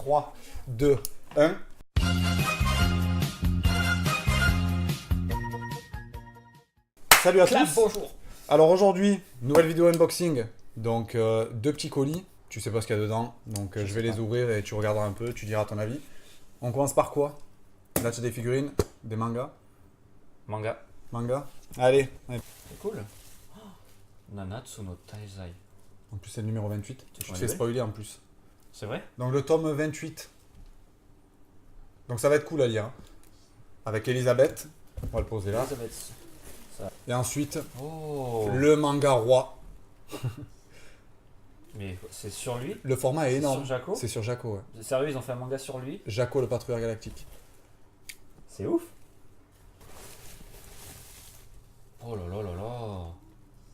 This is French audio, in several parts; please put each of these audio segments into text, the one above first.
3, 2, 1. Salut à tous. Bonjour. Alors aujourd'hui, nouvelle vidéo unboxing. Donc deux petits colis. Tu sais pas ce qu'il y a dedans. Donc je vais les ouvrir et tu regarderas un peu. Tu diras ton avis. On commence par quoi? Là tu as des figurines, des mangas. Manga. Allez. C'est cool. Oh, Nanatsu no Taizai. En plus c'est le numéro 28. Tu te connais fais bien. spoiler en plus. C'est vrai? Donc le tome 28. Donc ça va être cool à lire. Hein. Avec Elisabeth. On va le poser là. Elisabeth. Et ensuite, Oh. le manga roi. Mais c'est sur lui? Le format est énorme. Sur Jaco? C'est sur Jaco, ouais. Sérieux, ils ont fait un manga sur lui? Jaco le patrouilleur galactique. C'est ouf. Oh là là là là.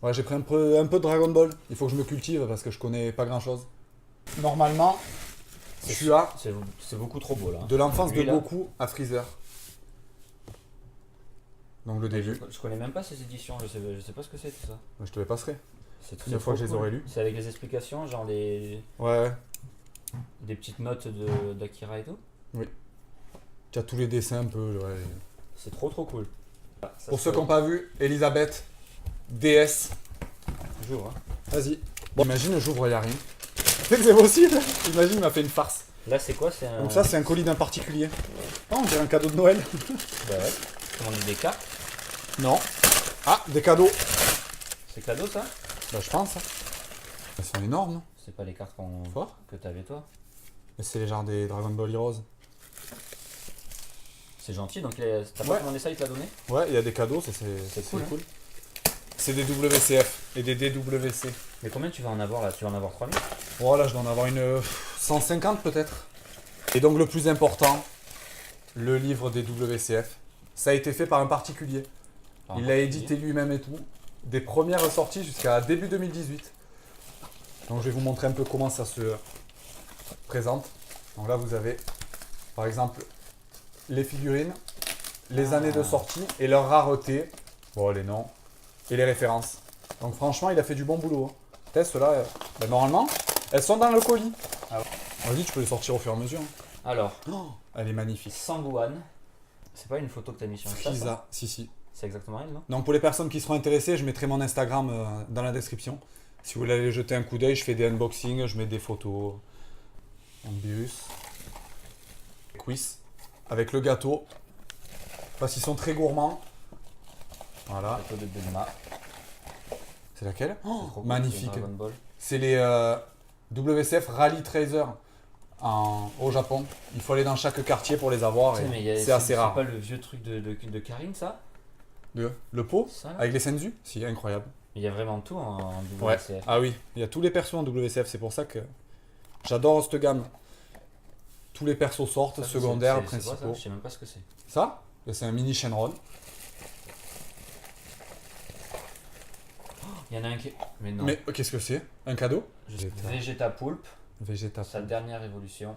Ouais, j'ai pris un peu de Dragon Ball. Il faut que je me cultive parce que je connais pas grand chose. Normalement, tu as C'est beaucoup trop beau là. de l'enfance de Lui, là. Goku à Freezer. Donc le début. Je connais même pas ces éditions, je sais pas ce que c'est tout ça. Je te les passerai. C'est Une fois que je les aurai lus. C'est avec les explications, genre Ouais. des petites notes d'Akira et tout. Tu as tous les dessins un peu. Ouais. C'est trop cool. Ça Pour se ceux fait. qui n'ont pas vu, Elisabeth, DS. J'ouvre, hein. Vas-y. Bon, imagine, j'ouvre, il n'y a rien. C'est possible. Imagine, il m'a fait une farce. Là, c'est quoi? C'est un. Donc ça, c'est un colis d'un particulier. Oh, on dirait un cadeau de Noël. Bah ouais. Comment on dit des cartes? Non. Ah, des cadeaux. C'est cadeau ça? Bah, je pense. Elles sont énormes. C'est pas les cartes Fort. que t'avais toi? Mais c'est les genres des Dragon Ball Heroes. C'est gentil, donc t'as Ouais. pas demandé ça, il te l'a donné? Ouais, il y a des cadeaux, ça c'est cool, hein. C'est des WCF et des DWC. Mais combien tu vas en avoir là? Tu vas en avoir 3000? Voilà, je dois en avoir une 150 peut-être. Et donc le plus important, le livre des WCF. Ça a été fait par un particulier. Il l'a édité lui-même et tout. Des premières sorties jusqu'à début 2018. Donc je vais vous montrer un peu comment ça se présente. Donc là vous avez par exemple les figurines, les années de sortie et leur rareté, bon les noms et les références. Donc franchement il a fait du bon boulot. Hein. Teste là, normalement elles sont dans le colis. Ah ouais. Vas-y tu peux les sortir au fur et à mesure. Hein. Alors, Oh, elle est magnifique. Sanguan. C'est pas une photo que t'as mis sur Insta, ça? Frieza, si. C'est exactement elle, non? Donc pour les personnes qui seront intéressées, je mettrai mon Instagram dans la description. Si vous voulez aller jeter un coup d'œil, je fais des unboxings, je mets des photos. Ambius. Quiz. Avec le gâteau. Parce qu'ils sont très gourmands. Voilà. Photo de Bulma. C'est laquelle? C'est trop cool, magnifique. c'est Dragon Ball. C'est les WCF Rally Tracer au Japon. Il faut aller dans chaque quartier pour les avoir. Tu sais, mais C'est assez rare. C'est pas le vieux truc de Karine, ça? Le pot Ça là? avec les Senzu? Si, incroyable. Il y a vraiment tout en Ouais. WCF. Ah oui, il y a tous les persos en WCF, c'est pour ça que j'adore cette gamme. Tous les persos sortent, Ça, secondaires, c'est quoi, principaux. ça? Je sais même pas ce que c'est. Ça, c'est un mini Shenron. Il y en a un qui. Mais non. Mais qu'est-ce que c'est? Un cadeau? Vegeta Pulp, Vegeta. sa dernière évolution.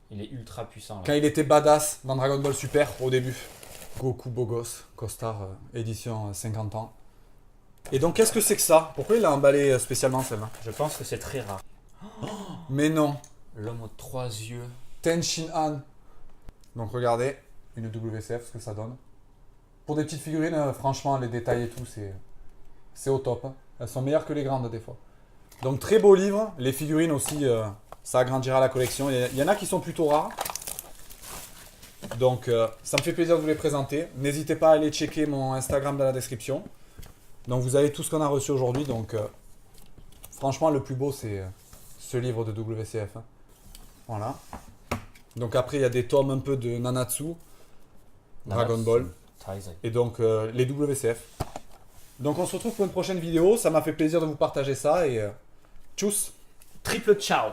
Il est ultra puissant là. Quand il était badass dans Dragon Ball Super au début. Goku beau gosse, Costar, édition 50 ans. Et donc qu'est-ce que c'est que ça? Pourquoi il a emballé spécialement celle-là? Je pense que c'est très rare. Mais non, L'homme aux 3 yeux. Tenshin Han. Donc regardez, une WCF, ce que ça donne. Pour des petites figurines, franchement, les détails et tout, c'est au top. Hein. Elles sont meilleures que les grandes des fois. Donc très beau livre. Les figurines aussi, ça agrandira la collection. Il y en a qui sont plutôt rares. Donc ça me fait plaisir de vous les présenter. N'hésitez pas à aller checker mon Instagram dans la description. Donc vous avez tout ce qu'on a reçu aujourd'hui. Donc franchement, le plus beau, c'est ce livre de WCF. Hein. Voilà. Donc après, il y a des tomes un peu de Nanatsu, Dragon Ball. Taizai. Et donc les WCF. Donc on se retrouve pour une prochaine vidéo. Ça m'a fait plaisir de vous partager ça et tchuss. Triple ciao.